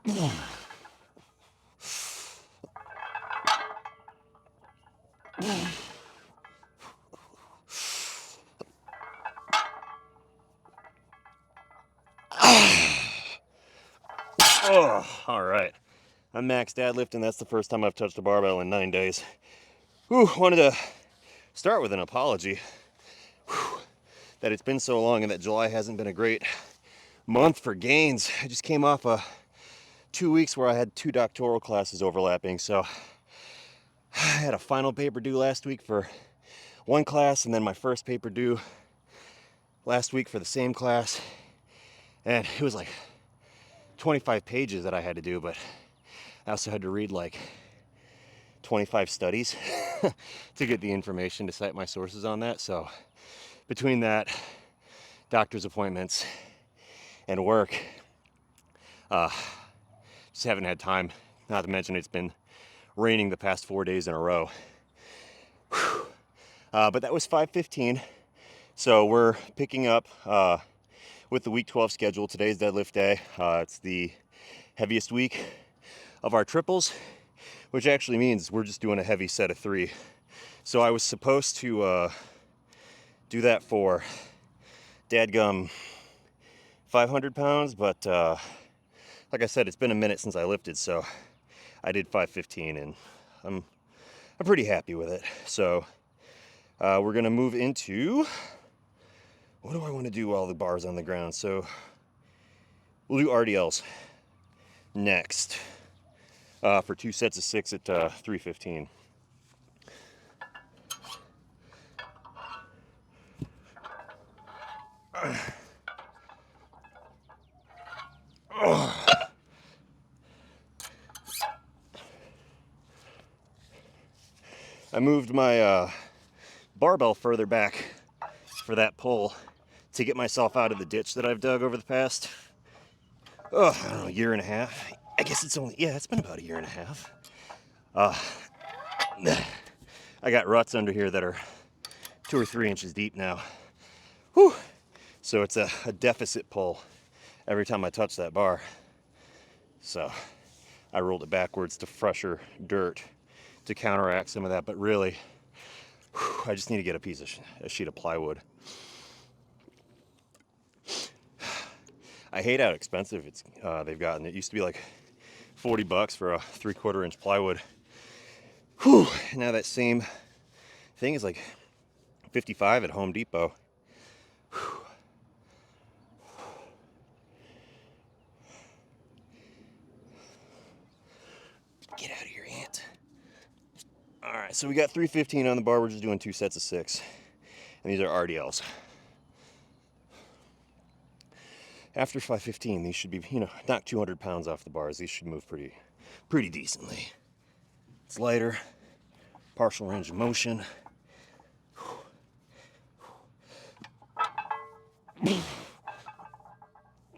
Oh, all right. I'm max deadlift, and that's the first time I've touched a barbell in 9 days. Whew, wanted to start with an apology that it's been so long and that July hasn't been a great month for gains. I just came off 2 weeks where I had 2 doctoral classes overlapping, so I had a final paper due last week for one class, and then my first paper due last week for the same class, and it was like 25 pages that I had to do, but I also had to read like 25 studies to get the information to cite my sources on that. So between that, doctor's appointments, and work, just haven't had time. Not to mention it's been raining the past 4 days in a row. But that was 5:15. So we're picking up with the week 12 schedule. Today's deadlift day. It's the heaviest week of our triples, which actually means we're just doing a heavy set of 3. So I was supposed to do that for dadgum 500 pounds, but like I said, it's been a minute since I lifted, so I did 5:15, and I'm pretty happy with it. So we're gonna move into, what do I want to do while the bar's on the ground? So we'll do RDLs next for 2 sets of 6 at 3:15. I moved my barbell further back for that pull to get myself out of the ditch that I've dug over the past, I don't know, year and a half. I guess it's only, yeah, it's been about a year and a half. I got ruts under here that are 2 or 3 inches deep now. Whew. So it's a deficit pull every time I touch that bar. So I rolled it backwards to fresher dirt to counteract some of that, but really, I just need to get a sheet of plywood. I hate how expensive they've gotten. It used to be like $40 for a 3/4 inch plywood. Whew. Now that same thing is like $55 at Home Depot. Whew. Get out of here, ant. All right, so we got 3:15 on the bar. We're just doing 2 sets of 6, and these are RDLs. After 5:15, these should be, not 200 pounds off the bars. These should move pretty decently. It's lighter, partial range of motion.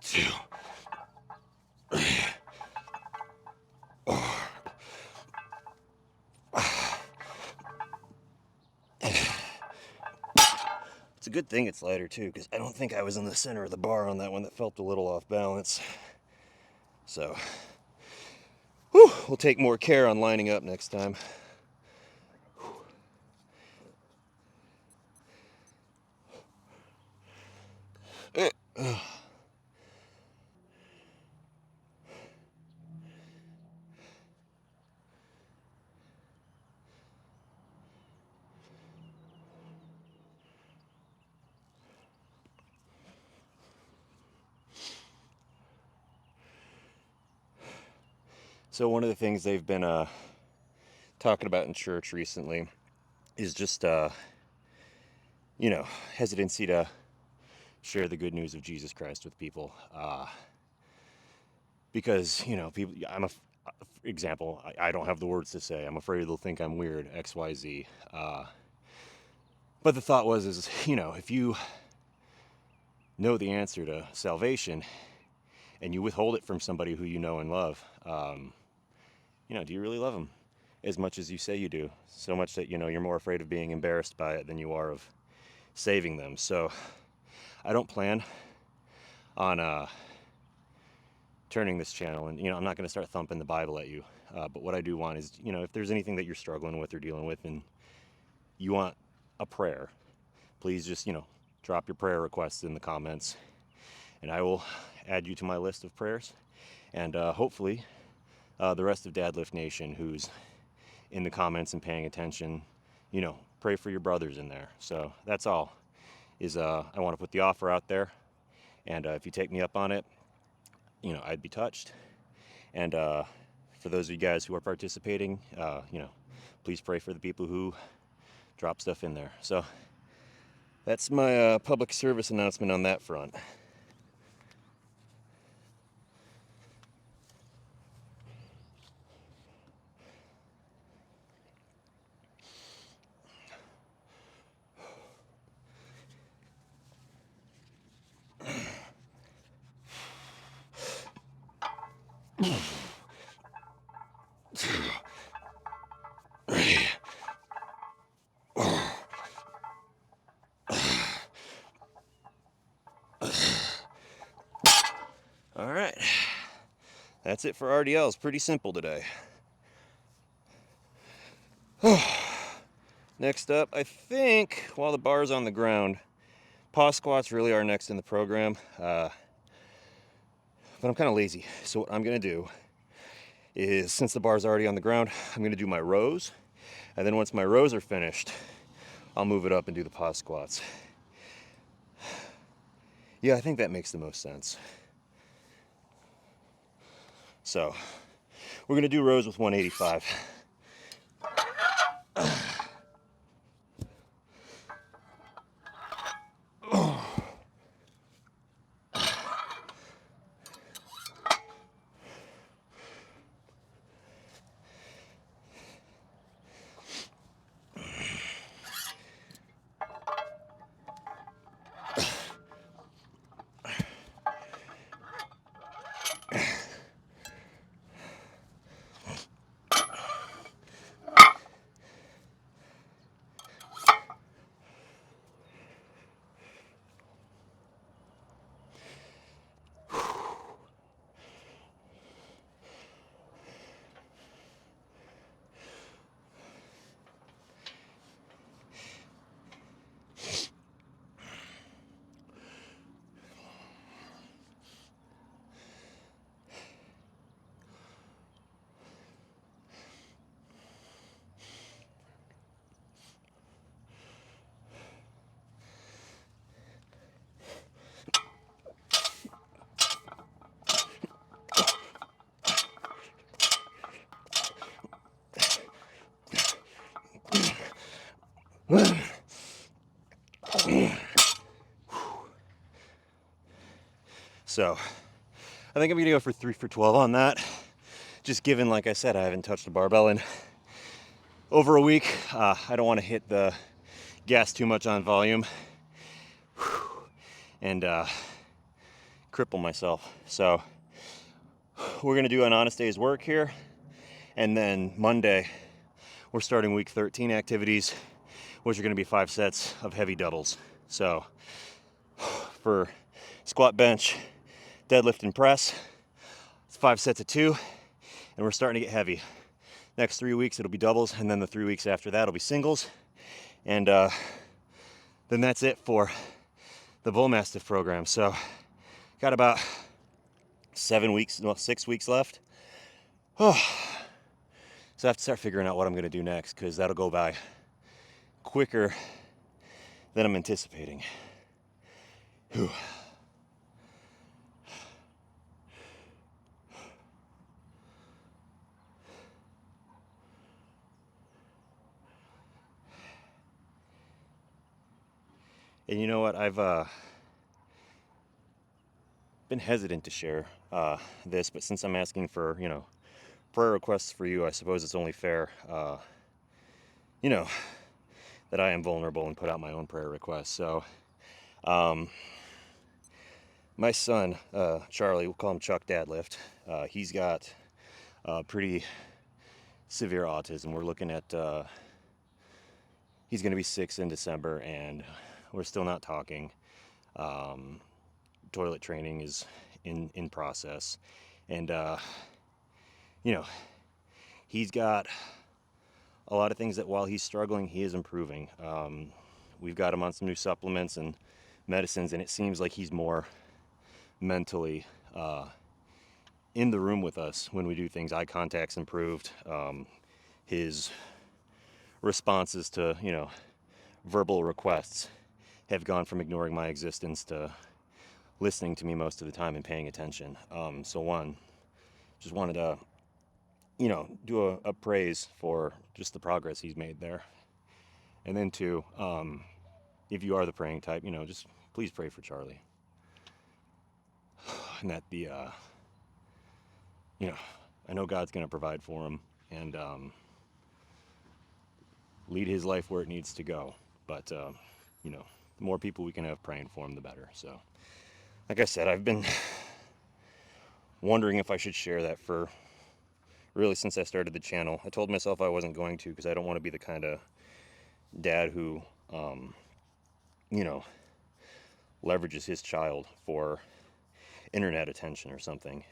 Two. It's a good thing it's lighter too, because I don't think I was in the center of the bar on that one. That felt a little off balance. So, we'll take more care on lining up next time. So one of the things they've been talking about in church recently is just, hesitancy to share the good news of Jesus Christ with people. Because, people, example, I don't have the words to say. I'm afraid they'll think I'm weird, X, Y, Z. But the thought was, if you know the answer to salvation and you withhold it from somebody who you know and love, do you really love them as much as you say you do? So much that, you're more afraid of being embarrassed by it than you are of saving them. So I don't plan on turning this channel, and I'm not going to start thumping the Bible at you, but what I do want is, if there's anything that you're struggling with or dealing with and you want a prayer, please just drop your prayer requests in the comments, and I will add you to my list of prayers. And hopefully the rest of Deadlift Nation who's in the comments and paying attention, pray for your brothers in there. So that's all. I want to put the offer out there, and if you take me up on it, I'd be touched. And for those of you guys who are participating, please pray for the people who drop stuff in there. So that's my public service announcement on that front. All right, that's it for RDLs. Pretty simple today. Next up, I think, while the bar's on the ground, pause squats really are next in the program, but I'm kind of lazy. So what I'm going to do is, since the bar's already on the ground, I'm going to do my rows, and then once my rows are finished, I'll move it up and do the pause squats. Yeah, I think that makes the most sense. So we're going to do rows with 185. So I think I'm gonna go for 3 for 12 on that. Just given, like I said, I haven't touched a barbell in over a week. I don't want to hit the gas too much on volume and cripple myself. So we're gonna do an honest day's work here, and then Monday we're starting week 13 activities, which are gonna be 5 sets of heavy doubles. So for squat, bench, deadlift, and press, it's 5 sets of 2, and we're starting to get heavy. Next 3 weeks it'll be doubles, and then the 3 weeks after that will be singles, and then that's it for the Bullmastiff program. So got about 6 weeks left. So I have to start figuring out what I'm gonna do next, because that'll go by quicker than I'm anticipating. Whew. And you know what, I've been hesitant to share this, but since I'm asking for, prayer requests for you, I suppose it's only fair, that I am vulnerable and put out my own prayer requests. So, my son, Charlie, we'll call him Chuck Deadlift, he's got pretty severe autism. We're looking at, he's going to be 6 in December, and we're still not talking. Toilet training is in process, And, you know, he's got a lot of things that while he's struggling, he is improving. We've got him on some new supplements and medicines, and it seems like he's more mentally in the room with us when we do things. Eye contact's improved. His responses to, you know, verbal requests have gone from ignoring my existence to listening to me most of the time and paying attention. So one, just wanted to, you know, do a praise for just the progress he's made there. And then two, if you are the praying type, you know, just please pray for Charlie. And that the, you know, I know God's going to provide for him and lead his life where it needs to go. But, you know, the more people we can have praying for him, the better. So, like I said, I've been wondering if I should share that for really since I started the channel. I told myself I wasn't going to because I don't want to be the kind of dad who, you know, leverages his child for internet attention or something.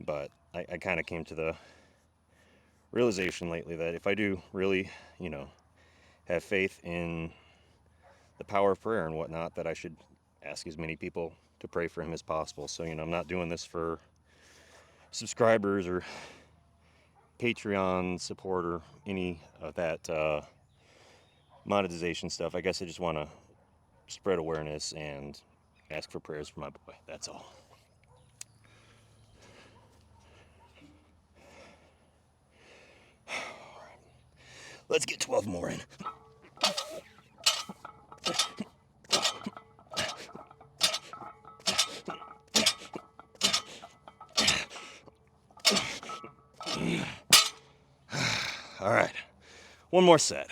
But I kind of came to the realization lately that if I do really, you know, have faith in the power of prayer and whatnot, that I should ask as many people to pray for him as possible. So, you know, I'm not doing this for subscribers or Patreon support or any of that monetization stuff. I guess I just want to spread awareness and ask for prayers for my boy. That's all. Let's get 12 more in. All right, one more set.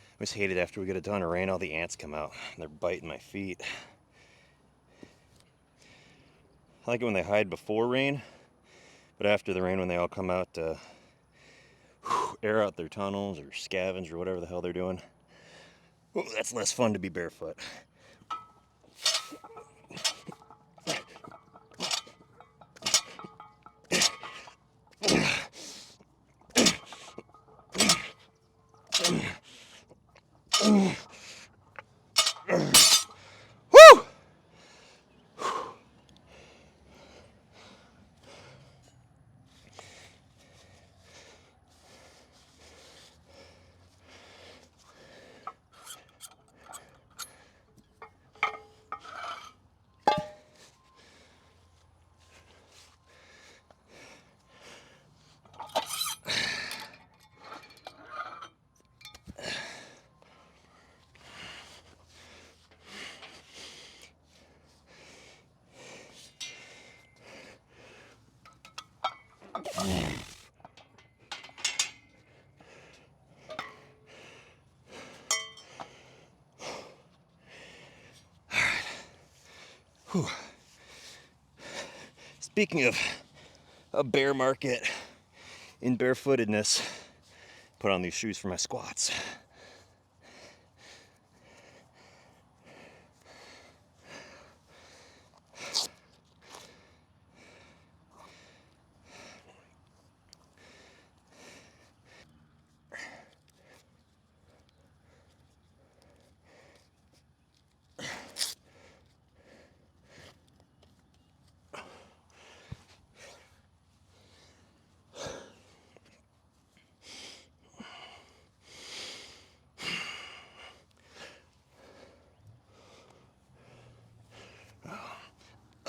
I always hate it after we get it done of rain, all the ants come out and they're biting my feet. I like it when they hide before rain, but after the rain when they all come out to air out their tunnels or scavenge or whatever the hell they're doing. Ooh, that's less fun to be barefoot. Woo! Whew. Speaking of a bear market in barefootedness, put on these shoes for my squats.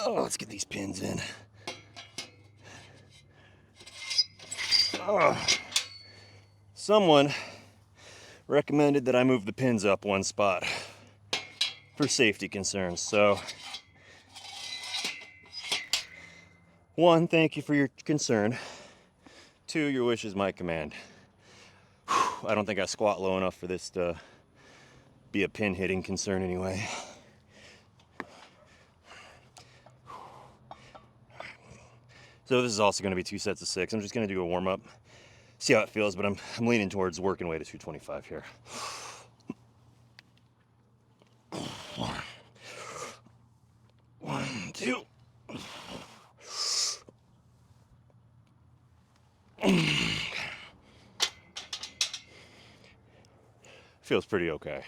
Oh, let's get these pins in. Oh. Someone recommended that I move the pins up one spot for safety concerns. So, one, thank you for your concern. Two, your wish is my command. I don't think I squat low enough for this to be a pin hitting concern anyway. So this is also going to be 2 sets of 6. I'm just going to do a warm up, see how it feels, but I'm leaning towards working weight at 225 here. 1, 2. Feels pretty okay.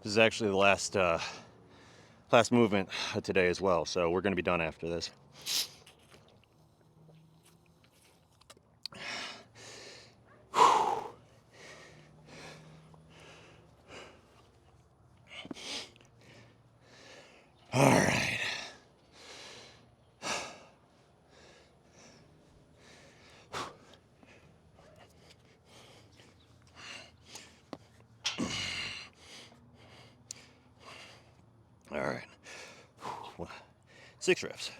This is actually the last movement of today as well, so we're going to be done after this. All right. All right. 6 reps.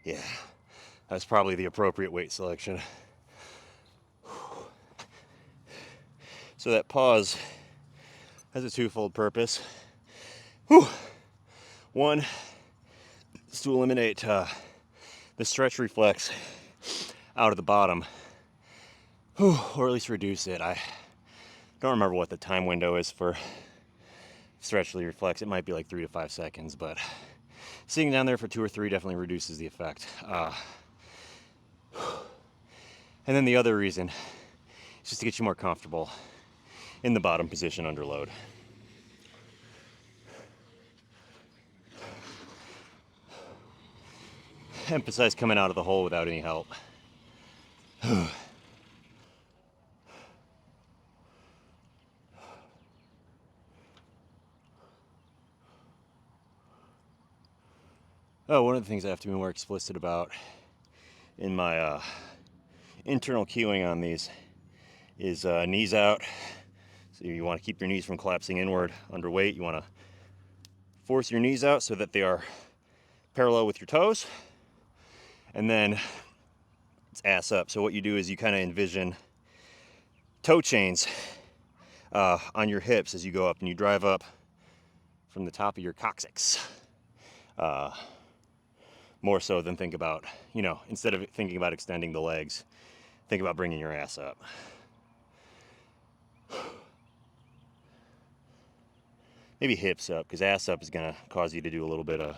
Yeah, that's probably the appropriate weight selection. So that pause has a twofold purpose. One is to eliminate the stretch reflex out of the bottom, or at least reduce it. I don't remember what the time window is for stretch reflex. It might be like 3 to 5 seconds, but sitting down there for 2 or 3 definitely reduces the effect. And then the other reason is just to get you more comfortable in the bottom position under load. Emphasize coming out of the hole without any help. Oh, one of the things I have to be more explicit about in my internal cueing on these is knees out. So you want to keep your knees from collapsing inward under weight. You want to force your knees out so that they are parallel with your toes. And then it's ass up. So what you do is you kind of envision toe chains on your hips as you go up, and you drive up from the top of your coccyx. More so than think about, instead of thinking about extending the legs, think about bringing your ass up. Maybe hips up, because ass up is going to cause you to do a little bit of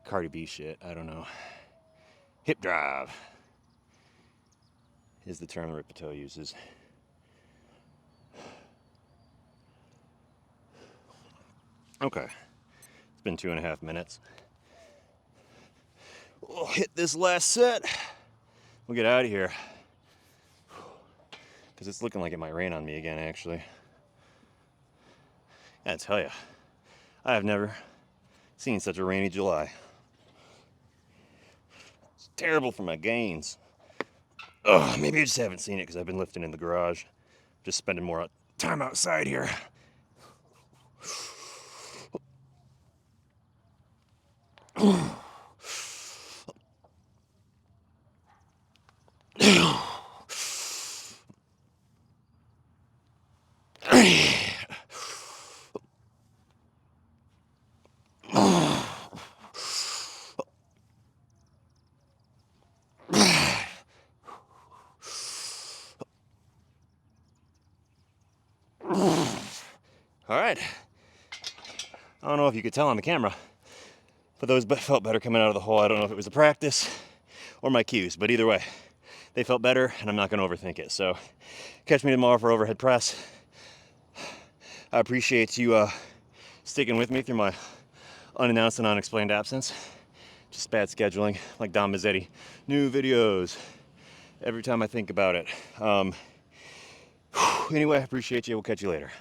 Cardi B shit. I don't know. Hip drive is the term Rippetoe uses. Okay. It's been 2.5 minutes. We'll hit this last set. We'll get out of here. Because it's looking like it might rain on me again, actually. I tell you, I have never seen such a rainy July. It's terrible for my gains. Maybe I just haven't seen it because I've been lifting in the garage. Just spending more time outside here. All right. I don't know if you could tell on the camera, but those felt better coming out of the hole. I don't know if it was the practice or my cues, but either way, they felt better, and I'm not going to overthink it. So catch me tomorrow for overhead press. I appreciate you sticking with me through my unannounced and unexplained absence. Just bad scheduling, like Don Mazzetti. New videos every time I think about it. Anyway, I appreciate you. We'll catch you later.